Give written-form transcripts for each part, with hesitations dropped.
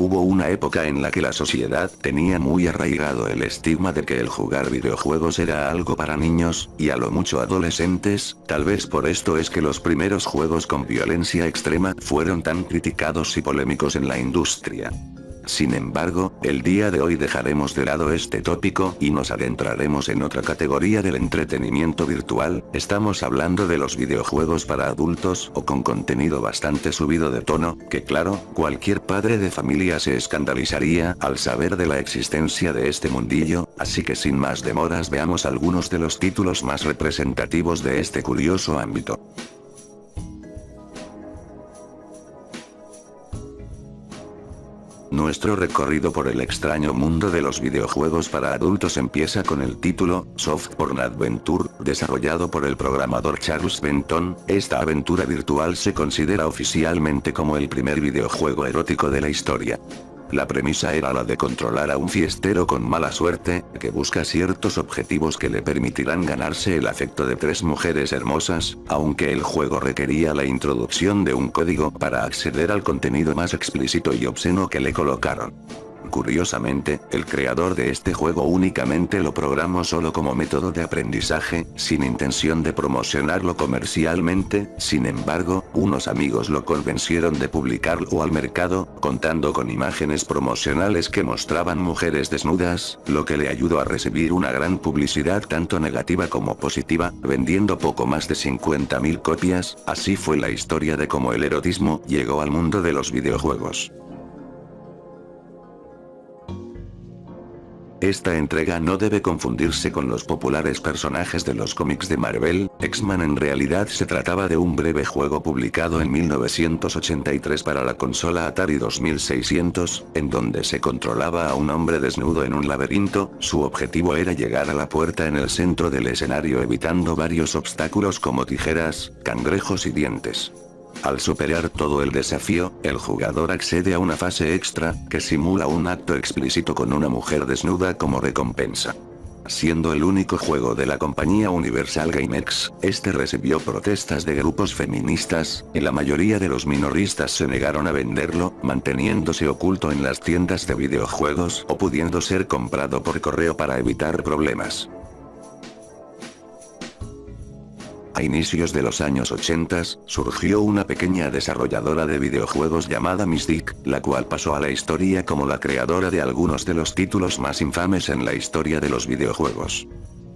Hubo una época en la que la sociedad tenía muy arraigado el estigma de que el jugar videojuegos era algo para niños, y a lo mucho adolescentes, tal vez por esto es que los primeros juegos con violencia extrema fueron tan criticados y polémicos en la industria. Sin embargo, el día de hoy dejaremos de lado este tópico y nos adentraremos en otra categoría del entretenimiento virtual. Estamos hablando de los videojuegos para adultos o con contenido bastante subido de tono, que claro, cualquier padre de familia se escandalizaría al saber de la existencia de este mundillo, así que sin más demoras veamos algunos de los títulos más representativos de este curioso ámbito. Nuestro recorrido por el extraño mundo de los videojuegos para adultos empieza con el título, Soft Porn Adventure, desarrollado por el programador Charles Benton. Esta aventura virtual se considera oficialmente como el primer videojuego erótico de la historia. La premisa era la de controlar a un fiestero con mala suerte, que busca ciertos objetivos que le permitirán ganarse el afecto de 3 mujeres hermosas, aunque el juego requería la introducción de un código para acceder al contenido más explícito y obsceno que le colocaron. Curiosamente, el creador de este juego únicamente lo programó solo como método de aprendizaje, sin intención de promocionarlo comercialmente. Sin embargo, unos amigos lo convencieron de publicarlo al mercado, contando con imágenes promocionales que mostraban mujeres desnudas, lo que le ayudó a recibir una gran publicidad tanto negativa como positiva, vendiendo poco más de 50.000 copias. Así fue la historia de cómo el erotismo llegó al mundo de los videojuegos. Esta entrega no debe confundirse con los populares personajes de los cómics de Marvel. X-Men en realidad se trataba de un breve juego publicado en 1983 para la consola Atari 2600, en donde se controlaba a un hombre desnudo en un laberinto. Su objetivo era llegar a la puerta en el centro del escenario evitando varios obstáculos como tijeras, cangrejos y dientes. Al superar todo el desafío, el jugador accede a una fase extra, que simula un acto explícito con una mujer desnuda como recompensa. Siendo el único juego de la compañía Universal GameX, este recibió protestas de grupos feministas, y la mayoría de los minoristas se negaron a venderlo, manteniéndose oculto en las tiendas de videojuegos o pudiendo ser comprado por correo para evitar problemas. A inicios de los años 80, surgió una pequeña desarrolladora de videojuegos llamada Mystic, la cual pasó a la historia como la creadora de algunos de los títulos más infames en la historia de los videojuegos.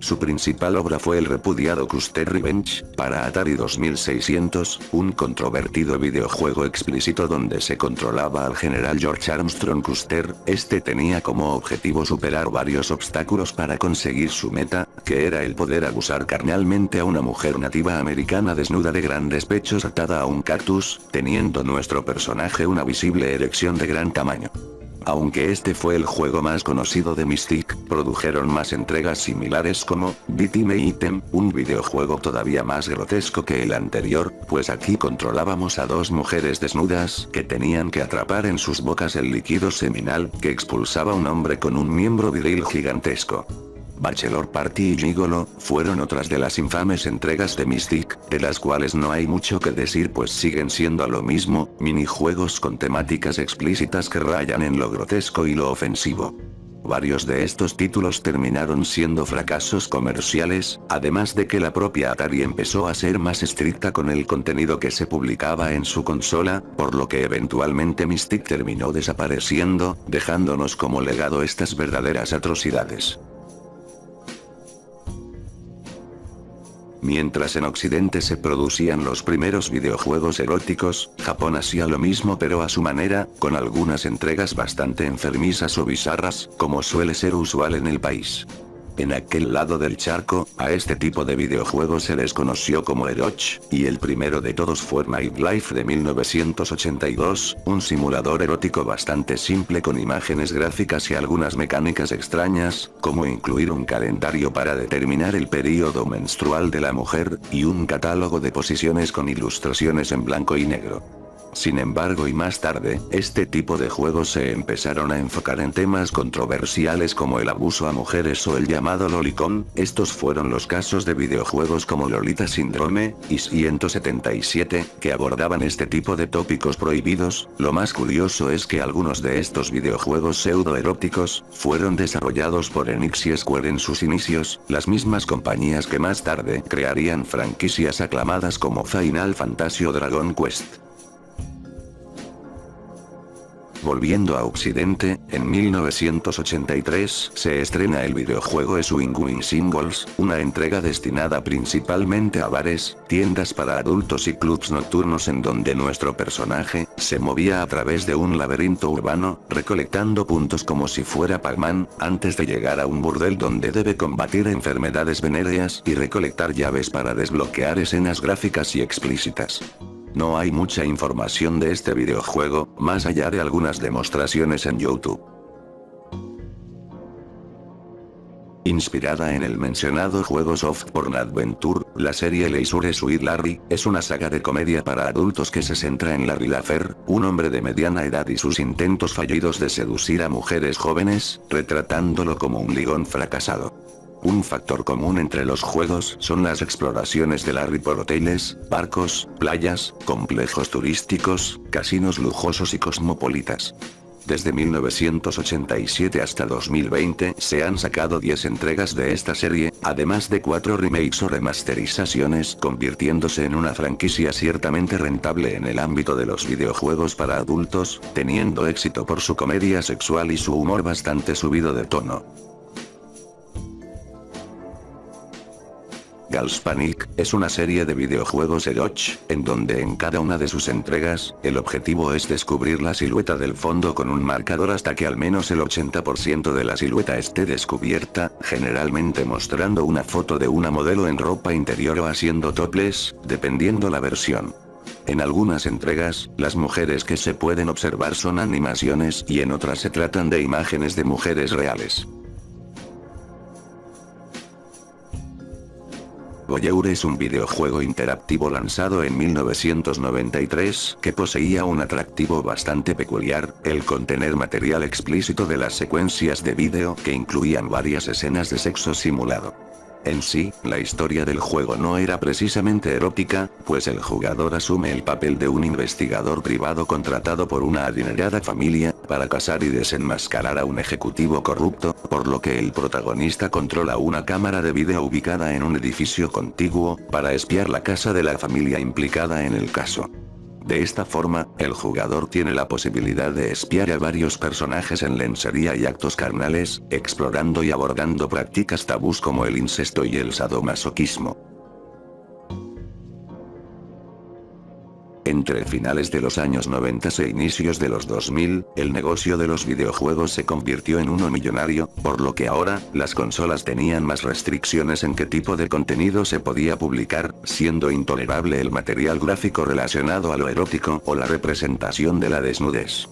Su principal obra fue el repudiado Custer Revenge, para Atari 2600, un controvertido videojuego explícito donde se controlaba al general George Armstrong Custer. Este tenía como objetivo superar varios obstáculos para conseguir su meta, que era el poder abusar carnalmente a una mujer nativa americana desnuda de grandes pechos atada a un cactus, teniendo nuestro personaje una visible erección de gran tamaño. Aunque este fue el juego más conocido de Mystic, produjeron más entregas similares como Beat 'em Item, un videojuego todavía más grotesco que el anterior, pues aquí controlábamos a 2 mujeres desnudas que tenían que atrapar en sus bocas el líquido seminal que expulsaba un hombre con un miembro viril gigantesco. Bachelor Party y Gigolo fueron otras de las infames entregas de Mystic, de las cuales no hay mucho que decir pues siguen siendo lo mismo, minijuegos con temáticas explícitas que rayan en lo grotesco y lo ofensivo. Varios de estos títulos terminaron siendo fracasos comerciales, además de que la propia Atari empezó a ser más estricta con el contenido que se publicaba en su consola, por lo que eventualmente Mystic terminó desapareciendo, dejándonos como legado estas verdaderas atrocidades. Mientras en Occidente se producían los primeros videojuegos eróticos, Japón hacía lo mismo pero a su manera, con algunas entregas bastante enfermizas o bizarras, como suele ser usual en el país. En aquel lado del charco, a este tipo de videojuegos se les conoció como Eroch, y el primero de todos fue Nightlife de 1982, un simulador erótico bastante simple con imágenes gráficas y algunas mecánicas extrañas, como incluir un calendario para determinar el período menstrual de la mujer, y un catálogo de posiciones con ilustraciones en blanco y negro. Sin embargo, y más tarde, este tipo de juegos se empezaron a enfocar en temas controversiales como el abuso a mujeres o el llamado lolicón. Estos fueron los casos de videojuegos como Lolita Syndrome y 177, que abordaban este tipo de tópicos prohibidos. Lo más curioso es que algunos de estos videojuegos pseudoeróticos fueron desarrollados por Enix y Square en sus inicios, las mismas compañías que más tarde crearían franquicias aclamadas como Final Fantasy o Dragon Quest. Volviendo a Occidente, en 1983 se estrena el videojuego Swing Wing Symbols, una entrega destinada principalmente a bares, tiendas para adultos y clubs nocturnos en donde nuestro personaje se movía a través de un laberinto urbano, recolectando puntos como si fuera Pac-Man, antes de llegar a un burdel donde debe combatir enfermedades venéreas y recolectar llaves para desbloquear escenas gráficas y explícitas. No hay mucha información de este videojuego, más allá de algunas demostraciones en YouTube. Inspirada en el mencionado juego Soft Porn Adventure, la serie Leisure Suit Larry, es una saga de comedia para adultos que se centra en Larry Laffer, un hombre de mediana edad y sus intentos fallidos de seducir a mujeres jóvenes, retratándolo como un ligón fracasado. Un factor común entre los juegos son las exploraciones de Larry por hoteles, barcos, playas, complejos turísticos, casinos lujosos y cosmopolitas. Desde 1987 hasta 2020 se han sacado 10 entregas de esta serie, además de 4 remakes o remasterizaciones, convirtiéndose en una franquicia ciertamente rentable en el ámbito de los videojuegos para adultos, teniendo éxito por su comedia sexual y su humor bastante subido de tono. Girls Panic es una serie de videojuegos eroch, en donde en cada una de sus entregas, el objetivo es descubrir la silueta del fondo con un marcador hasta que al menos el 80% de la silueta esté descubierta, generalmente mostrando una foto de una modelo en ropa interior o haciendo topless, dependiendo la versión. En algunas entregas, las mujeres que se pueden observar son animaciones y en otras se tratan de imágenes de mujeres reales. Voyeur es un videojuego interactivo lanzado en 1993 que poseía un atractivo bastante peculiar, el contener material explícito de las secuencias de vídeo que incluían varias escenas de sexo simulado. En sí, la historia del juego no era precisamente erótica, pues el jugador asume el papel de un investigador privado contratado por una adinerada familia, para cazar y desenmascarar a un ejecutivo corrupto, por lo que el protagonista controla una cámara de vídeo ubicada en un edificio contiguo, para espiar la casa de la familia implicada en el caso. De esta forma, el jugador tiene la posibilidad de espiar a varios personajes en lencería y actos carnales, explorando y abordando prácticas tabús como el incesto y el sadomasoquismo. Entre finales de los años 90 e inicios de los 2000, el negocio de los videojuegos se convirtió en uno millonario, por lo que ahora, las consolas tenían más restricciones en qué tipo de contenido se podía publicar, siendo intolerable el material gráfico relacionado a lo erótico o la representación de la desnudez.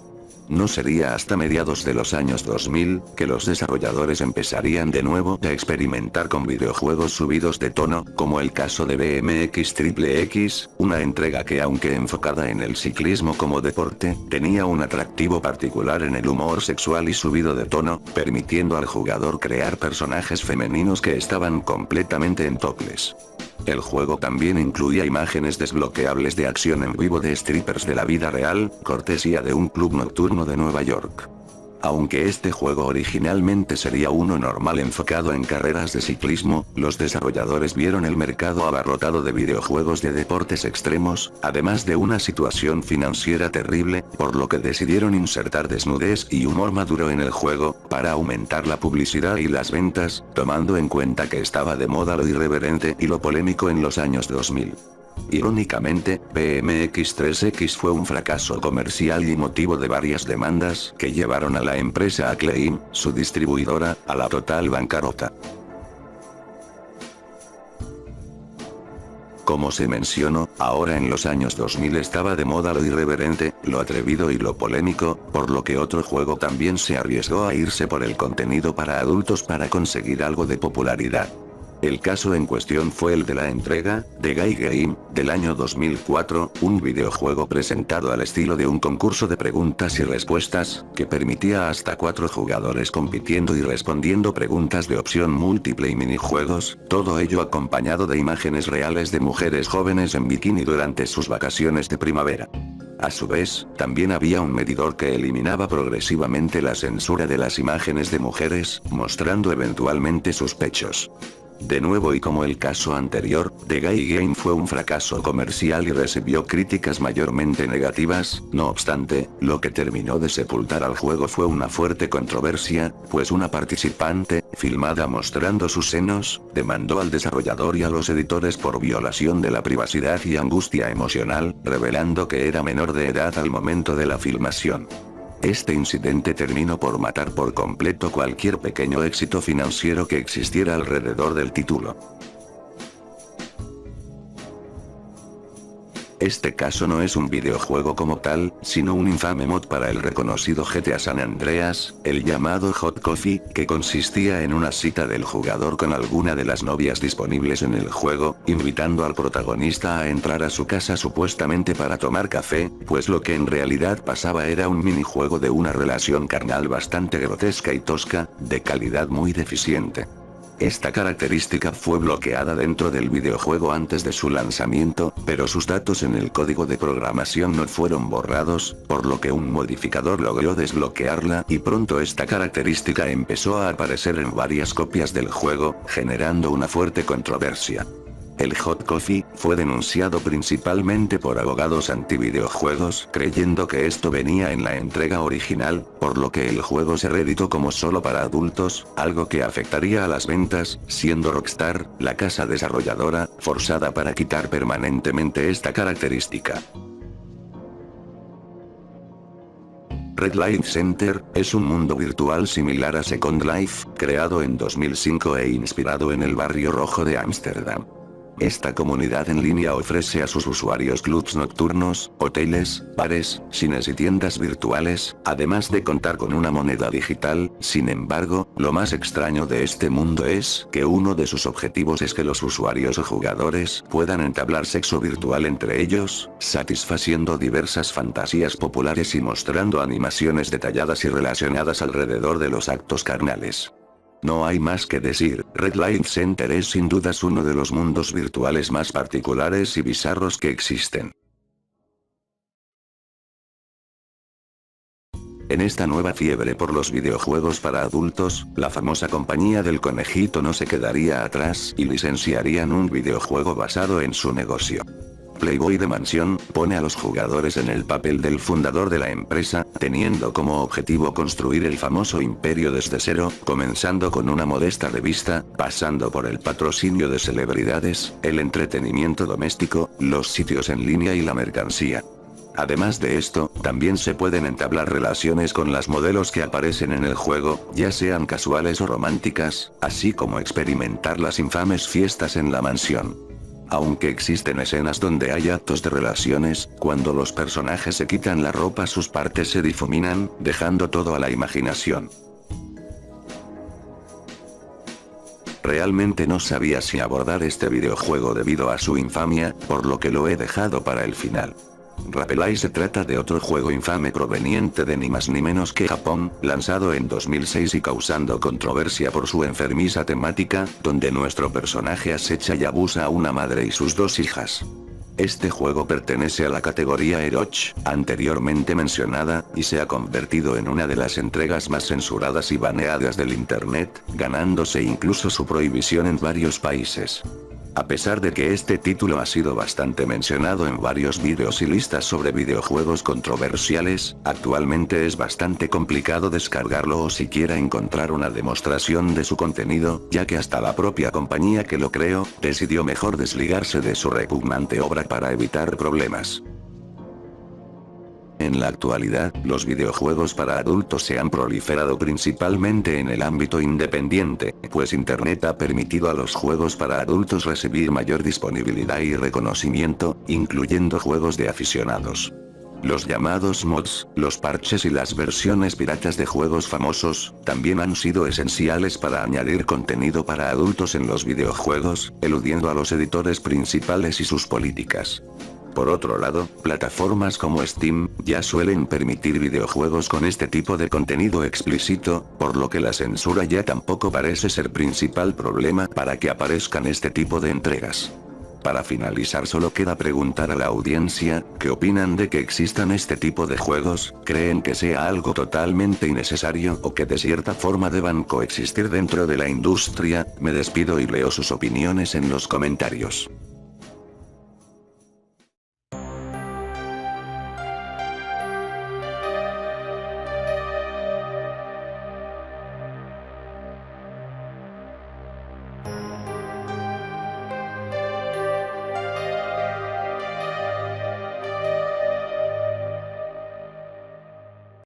No sería hasta mediados de los años 2000, que los desarrolladores empezarían de nuevo a experimentar con videojuegos subidos de tono, como el caso de BMX Triple X, una entrega que aunque enfocada en el ciclismo como deporte, tenía un atractivo particular en el humor sexual y subido de tono, permitiendo al jugador crear personajes femeninos que estaban completamente en topless. El juego también incluía imágenes desbloqueables de acción en vivo de strippers de la vida real, cortesía de un club nocturno de Nueva York. Aunque este juego originalmente sería uno normal enfocado en carreras de ciclismo, los desarrolladores vieron el mercado abarrotado de videojuegos de deportes extremos, además de una situación financiera terrible, por lo que decidieron insertar desnudez y humor maduro en el juego, para aumentar la publicidad y las ventas, tomando en cuenta que estaba de moda lo irreverente y lo polémico en los años 2000. Irónicamente, BMX 3X fue un fracaso comercial y motivo de varias demandas que llevaron a la empresa Acclaim, su distribuidora, a la total bancarrota. Como se mencionó, ahora en los años 2000 estaba de moda lo irreverente, lo atrevido y lo polémico, por lo que otro juego también se arriesgó a irse por el contenido para adultos para conseguir algo de popularidad. El caso en cuestión fue el de la entrega, The Guy Game, del año 2004, un videojuego presentado al estilo de un concurso de preguntas y respuestas, que permitía hasta 4 jugadores compitiendo y respondiendo preguntas de opción múltiple y minijuegos, todo ello acompañado de imágenes reales de mujeres jóvenes en bikini durante sus vacaciones de primavera. A su vez, también había un medidor que eliminaba progresivamente la censura de las imágenes de mujeres, mostrando eventualmente sus pechos. De nuevo y como el caso anterior, The Guy Game fue un fracaso comercial y recibió críticas mayormente negativas, no obstante, lo que terminó de sepultar al juego fue una fuerte controversia, pues una participante, filmada mostrando sus senos, demandó al desarrollador y a los editores por violación de la privacidad y angustia emocional, revelando que era menor de edad al momento de la filmación. Este incidente terminó por matar por completo cualquier pequeño éxito financiero que existiera alrededor del título. Este caso no es un videojuego como tal, sino un infame mod para el reconocido GTA San Andreas, el llamado Hot Coffee, que consistía en una cita del jugador con alguna de las novias disponibles en el juego, invitando al protagonista a entrar a su casa supuestamente para tomar café, pues lo que en realidad pasaba era un minijuego de una relación carnal bastante grotesca y tosca, de calidad muy deficiente. Esta característica fue bloqueada dentro del videojuego antes de su lanzamiento, pero sus datos en el código de programación no fueron borrados, por lo que un modificador logró desbloquearla y pronto esta característica empezó a aparecer en varias copias del juego, generando una fuerte controversia. El Hot Coffee fue denunciado principalmente por abogados antivideojuegos, creyendo que esto venía en la entrega original, por lo que el juego se reeditó como solo para adultos, algo que afectaría a las ventas, siendo Rockstar, la casa desarrolladora, forzada para quitar permanentemente esta característica. Red Light Center, es un mundo virtual similar a Second Life, creado en 2005 e inspirado en el barrio rojo de Ámsterdam. Esta comunidad en línea ofrece a sus usuarios clubs nocturnos, hoteles, bares, cines y tiendas virtuales, además de contar con una moneda digital. Sin embargo, lo más extraño de este mundo es que uno de sus objetivos es que los usuarios o jugadores puedan entablar sexo virtual entre ellos, satisfaciendo diversas fantasías populares y mostrando animaciones detalladas y relacionadas alrededor de los actos carnales. No hay más que decir, Red Light Center es sin dudas uno de los mundos virtuales más particulares y bizarros que existen. En esta nueva fiebre por los videojuegos para adultos, la famosa compañía del conejito no se quedaría atrás y licenciarían un videojuego basado en su negocio. Playboy de Mansión pone a los jugadores en el papel del fundador de la empresa, teniendo como objetivo construir el famoso imperio desde cero, comenzando con una modesta revista, pasando por el patrocinio de celebridades, el entretenimiento doméstico, los sitios en línea y la mercancía. Además de esto, también se pueden entablar relaciones con las modelos que aparecen en el juego, ya sean casuales o románticas, así como experimentar las infames fiestas en la mansión. Aunque existen escenas donde hay actos de relaciones, cuando los personajes se quitan la ropa sus partes se difuminan, dejando todo a la imaginación. Realmente no sabía si abordar este videojuego debido a su infamia, por lo que lo he dejado para el final. Rappelai se trata de otro juego infame proveniente de ni más ni menos que Japón, lanzado en 2006 y causando controversia por su enfermiza temática, donde nuestro personaje acecha y abusa a una madre y sus 2 hijas. Este juego pertenece a la categoría Eroge, anteriormente mencionada, y se ha convertido en una de las entregas más censuradas y baneadas del internet, ganándose incluso su prohibición en varios países. A pesar de que este título ha sido bastante mencionado en varios vídeos y listas sobre videojuegos controversiales, actualmente es bastante complicado descargarlo o siquiera encontrar una demostración de su contenido, ya que hasta la propia compañía que lo creó, decidió mejor desligarse de su repugnante obra para evitar problemas. En la actualidad, los videojuegos para adultos se han proliferado principalmente en el ámbito independiente, pues Internet ha permitido a los juegos para adultos recibir mayor disponibilidad y reconocimiento, incluyendo juegos de aficionados. Los llamados mods, los parches y las versiones piratas de juegos famosos, también han sido esenciales para añadir contenido para adultos en los videojuegos, eludiendo a los editores principales y sus políticas. Por otro lado, plataformas como Steam, ya suelen permitir videojuegos con este tipo de contenido explícito, por lo que la censura ya tampoco parece ser principal problema para que aparezcan este tipo de entregas. Para finalizar solo queda preguntar a la audiencia, ¿qué opinan de que existan este tipo de juegos? ¿Creen que sea algo totalmente innecesario o que de cierta forma deban coexistir dentro de la industria? Me despido y leo sus opiniones en los comentarios.